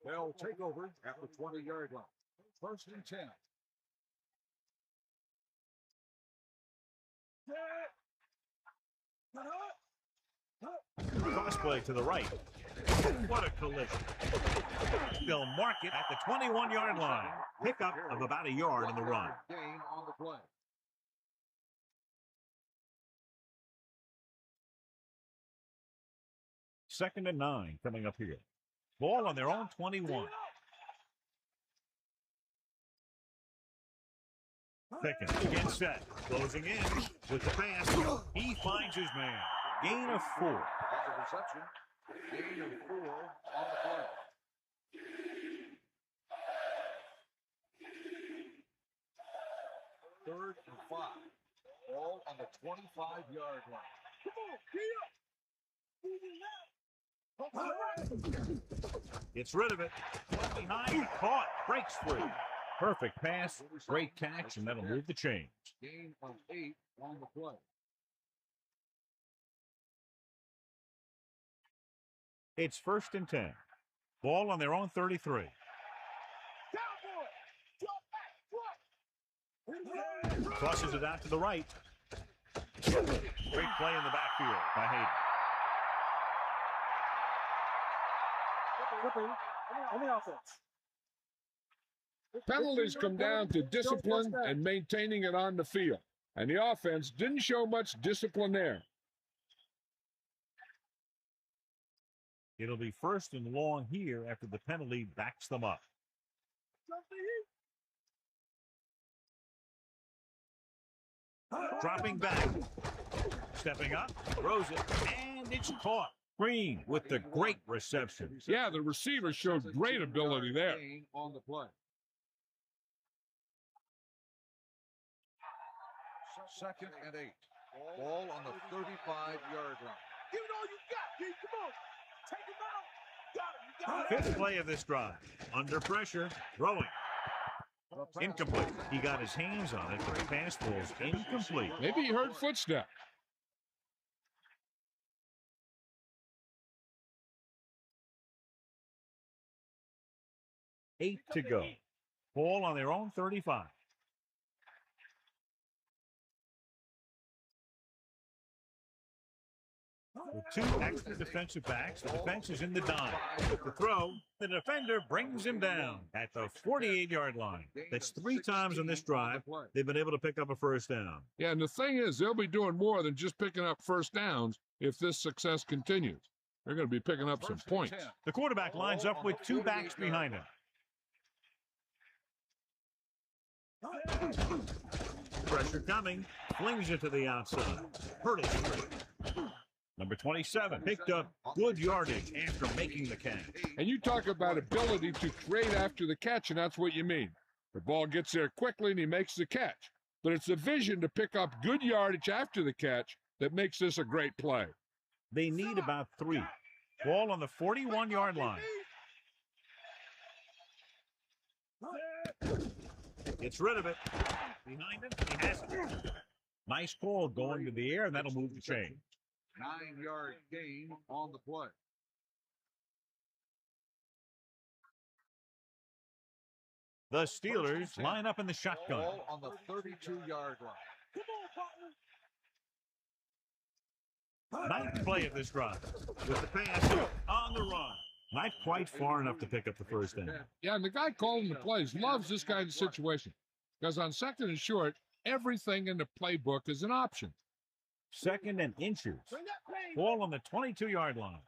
They'll take over at the 20-yard line. First and 10. Cross play to the right. What a collision. They'll mark it at the 21-yard line. Pickup of about a yard in the run. Gain on the play. 2nd and 9 coming up here. Ball on their own 21. Pickens against set. Closing in with the pass. He finds his man. Gain of 4. On the reception, gain of 4 on the play. Third and 5. Ball on the 25-yard line. Gets rid of it. Went behind, caught, breaks free. Perfect pass, great catch, and that'll move the chains. Gain of 8 on the play. It's 1st and 10. Ball on their own 33. Crosses it out to the right. Great play in the backfield by Hayden. On the offense. Penalties come down to discipline and maintaining it on the field. And the offense didn't show much discipline there. It'll be 1st and long here after the penalty backs them up. Dropping back. Stepping up, throws it, and it's caught. Green with the great reception. Yeah, the receiver showed great ability there. Gain on the play. 2nd and 8. Ball on the 35-yard line. Give it all you got, G. Come on. Take him out. Got him. You got him. 5th play of this drive. Under pressure, throwing. Incomplete. He got his hands on it, but the pass was incomplete. Maybe he heard footsteps. 8 to go. Ball on their own 35. With 2 extra defensive backs, the defense is in the dime. With the throw, the defender brings him down at the 48-yard line. That's 3 times on this drive they've been able to pick up a 1st down. Yeah, and the thing is, they'll be doing more than just picking up 1st downs if this success continues. They're going to be picking up some points. The quarterback lines up with 2 backs behind him. Pressure coming. Flings it to the outside. Hurdles through. Number 27 picked up good yardage after making the catch. And you talk about ability to create after the catch, and that's what you mean. The ball gets there quickly, and he makes the catch. But it's the vision to pick up good yardage after the catch that makes this a great play. They need about 3. Ball on the 41-yard line. Gets rid of it. Behind him, he has it. Nice call going to the air, and that'll move the chain. 9-yard gain on the play. The Steelers line up in the shotgun. Ball on the 32-yard line. Ninth play of this drive. With the pass on the run. Not quite far enough to pick up the 1st down. Yeah, and the guy calling the plays loves this kind of situation. Because on 2nd and short, everything in the playbook is an option. 2nd and inches. Ball on the 22-yard line.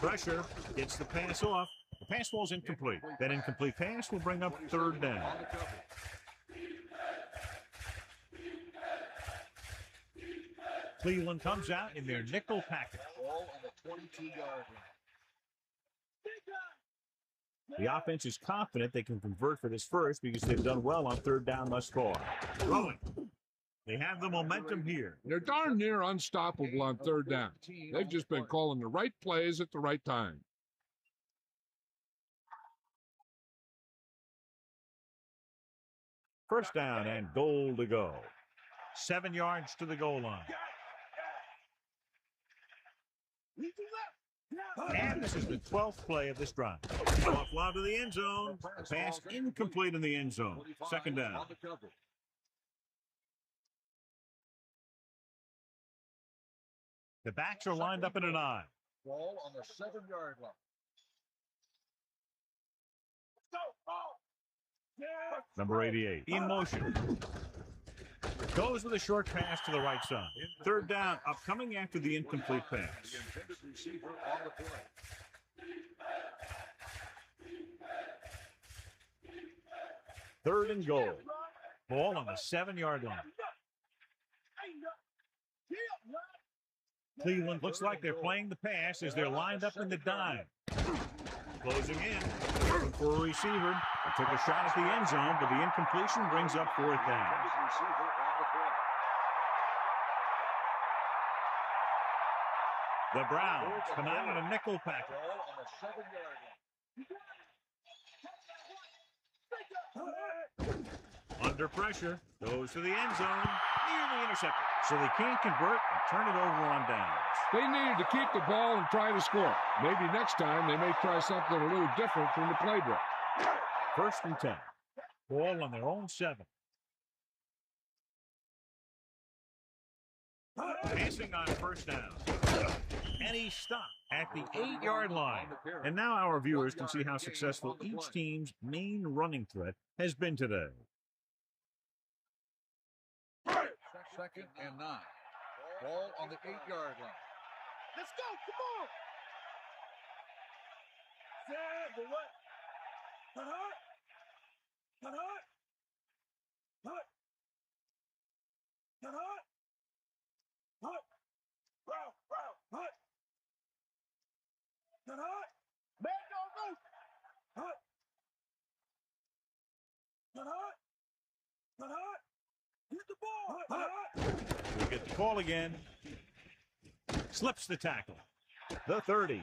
Pressure gets the pass off. The pass ball's incomplete. That incomplete pass will bring up 3rd down. Cleveland comes out in their nickel package. Ball on the 22-yard line. The offense is confident they can convert for this 1st because they've done well on 3rd down thus far. Throwing. They have the momentum here. They're darn near unstoppable on 3rd down. They've just been calling the right plays at the right time. First down and goal to go. 7 yards to the goal line. And this is the 12th play of this drive. Off loud to the end zone. Pass incomplete in the end zone. 2nd down. The backs are lined up in an eye. Ball on the 7-yard line. Number 88 in motion. Goes with a short pass to the right side. Third down upcoming after the incomplete pass. The intended receiver on the play. Third and goal. Ball on the 7-yard line. Cleveland looks like they're playing the pass as they're lined up in the dime. Closing in. Looking for a receiver. Took a shot at the end zone, but the incompletion brings up fourth down. Receiver on the play. The Browns come out in a nickel package. Ball on the 7-yard line. Under pressure. Goes to the end zone. Nearly intercepted. So they can't convert and turn it over on downs. They needed to keep the ball and try to score. Maybe next time they may try something a little different from the playbook. First and 10. Ball on their own 7. Passing on first down. And he stopped at the 8-yard line. And now our viewers can see how successful each team's main running threat has been today. Second and 9. Ball on the 8-yard line. Let's go. Come on. Set. Go what? Hut. Hut. Hut. Hut. Hut. Brow. Hut. Hut. Man, go. Hut. Hut. Hit the ball. Hut. We get the call again. Slips the tackle. The 30.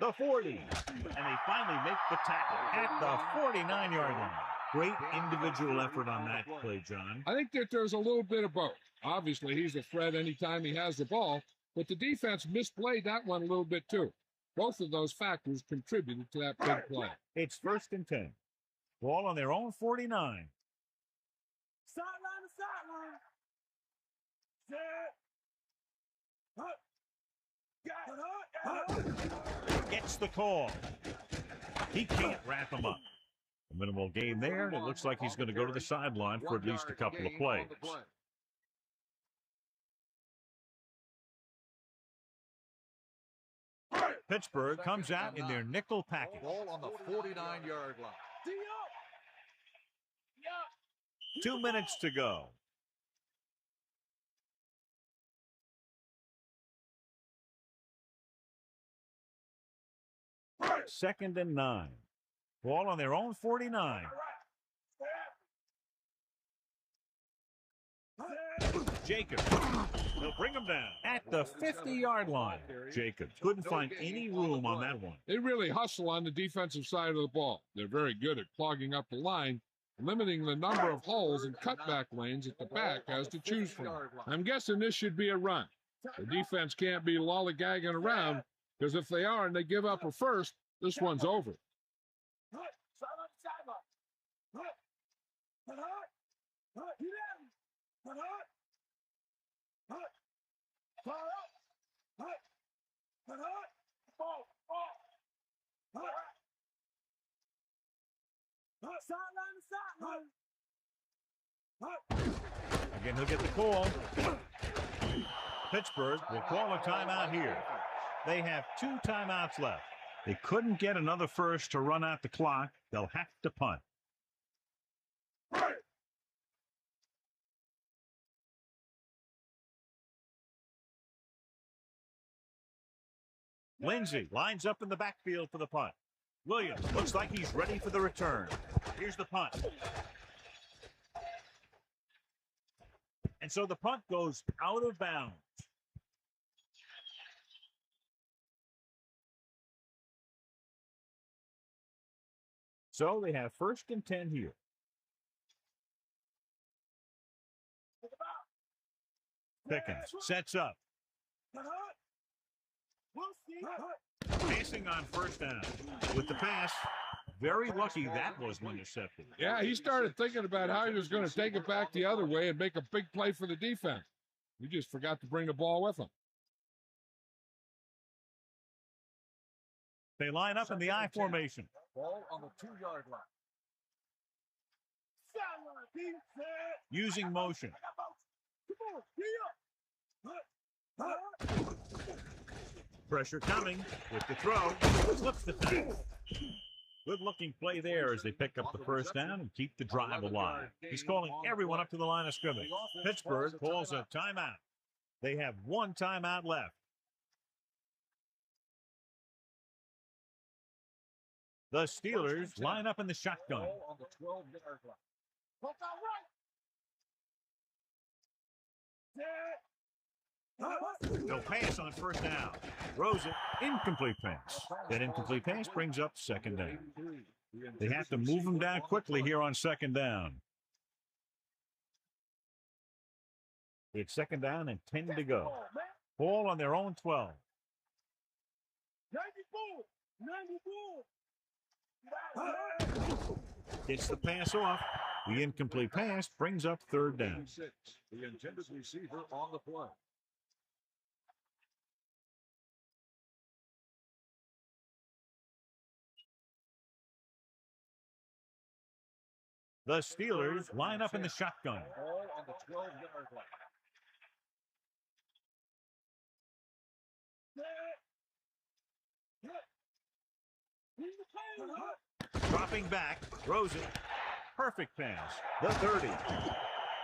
The 40. And they finally make the tackle at the 49-yard line. Great individual effort on that play, John. I think that there's a little bit of both. Obviously, he's a threat anytime he has the ball, but the defense misplayed that one a little bit too. Both of those factors contributed to that big play. It's first and 10. Ball on their own 49. Sideline to sideline. Set. Hut. Gets the call. He can't wrap him up. A minimal gain there, and it looks like he's going to go to the sideline for at least a couple of plays. Pittsburgh comes out in their nickel package. Ball on the 49-yard line. 2 minutes to go. Second and 9. Ball on their own 49. Jacobs. They'll bring him down at the 50-yard line. Jacobs couldn't find any room on that one. They really hustle on the defensive side of the ball. They're very good at clogging up the line, limiting the number of holes and cutback lanes at the back has to choose from. I'm guessing this should be a run. The defense can't be lollygagging around, because if they are and they give up a first, this one's over. Again, he'll get the call. Pittsburgh will call a timeout here. They have 2 timeouts left. They couldn't get another first to run out the clock. They'll have to punt. Lindsey lines up in the backfield for the punt. Williams looks like he's ready for the return. Here's the punt. And so the punt goes out of bounds. So they have first and 10 here. Pickens sets up. Passing on first down. With the pass, very lucky that was intercepted. Yeah, he started thinking about how he was going to take it back the other way and make a big play for the defense. He just forgot to bring the ball with him. They line up in the I formation. Ball on the 2-yard line. Using motion. Pressure coming with the throw. Slips the tackle. Good-looking play there as they pick up the first down and keep the drive alive. He's calling everyone up to the line of scrimmage. Pittsburgh calls a timeout. They have one timeout left. The Steelers line up in the shotgun. On the 12-yard line. No pass on first down. Throws it. Incomplete pass. That incomplete pass brings up second down. They have to move him down quickly here on second down. It's second down and 10 to go. Ball on their own 12. 94. Gets the pass off. The incomplete pass brings up third down. The intended receiver on the play. The Steelers line up in the shotgun. Ball on the 12-yard line. Dropping back, throws it. Perfect pass. The 30.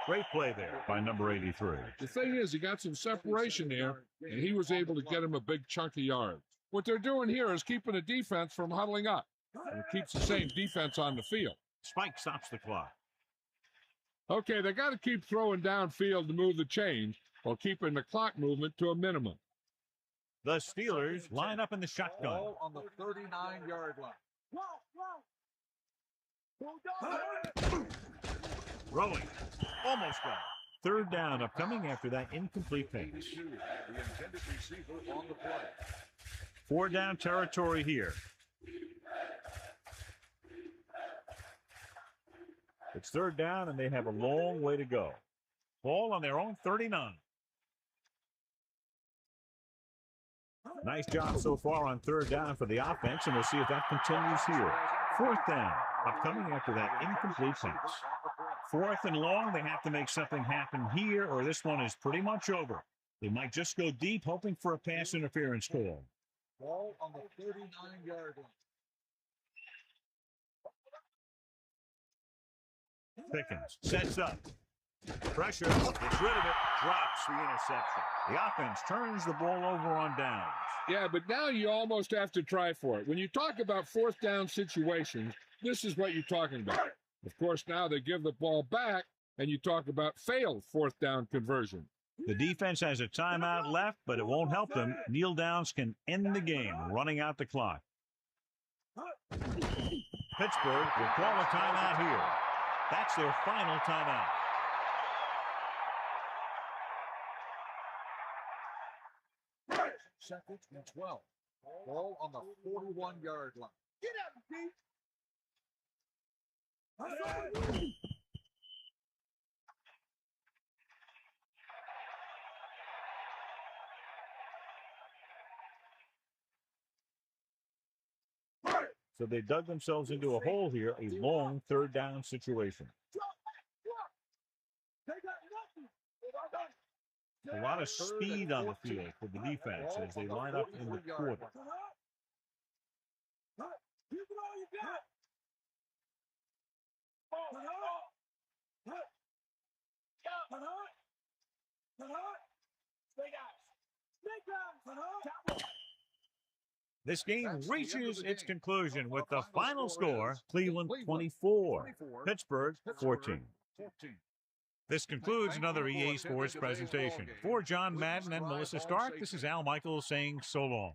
Great play there by number 83. The thing is, he got some separation there, and he was able to get him a big chunk of yards. What they're doing here is keeping the defense from huddling up. And it keeps the same defense on the field. Spike stops the clock. Okay, they got to keep throwing downfield to move the chains while keeping the clock movement to a minimum. The Steelers line up in the shotgun. Ball on the 39-yard line. Throwing. Almost got it. Third down upcoming after that incomplete pass. The intended receiver on the play. 4 down territory here. It's third down, and they have a long way to go. Ball on their own 39. Nice job so far on third down for the offense, and we'll see if that continues here. Fourth down, upcoming after that incomplete pass. Fourth and long, they have to make something happen here, or this one is pretty much over. They might just go deep, hoping for a pass interference call. Ball on the 39-yard line. Pickens sets up. Pressure, gets rid of it, drops the interception. The offense turns the ball over on downs. Yeah, but now you almost have to try for it. When you talk about fourth down situations, this is what you're talking about. Of course, now they give the ball back, and you talk about failed fourth down conversion. The defense has a timeout left, but it won't help them. Kneel downs can end the game, running out the clock. Pittsburgh will call a timeout here. That's their final timeout. Second and 12. Ball on the 41-yard line. Get out, Pete. So they dug themselves into a hole here, a long third down situation. A lot of speed on the field for the defense as they line up in the quarter. This game reaches its conclusion with the final score, Cleveland 24, Pittsburgh 14. This concludes another EA Sports presentation. For John Madden and Melissa Stark, this is Al Michaels saying so long.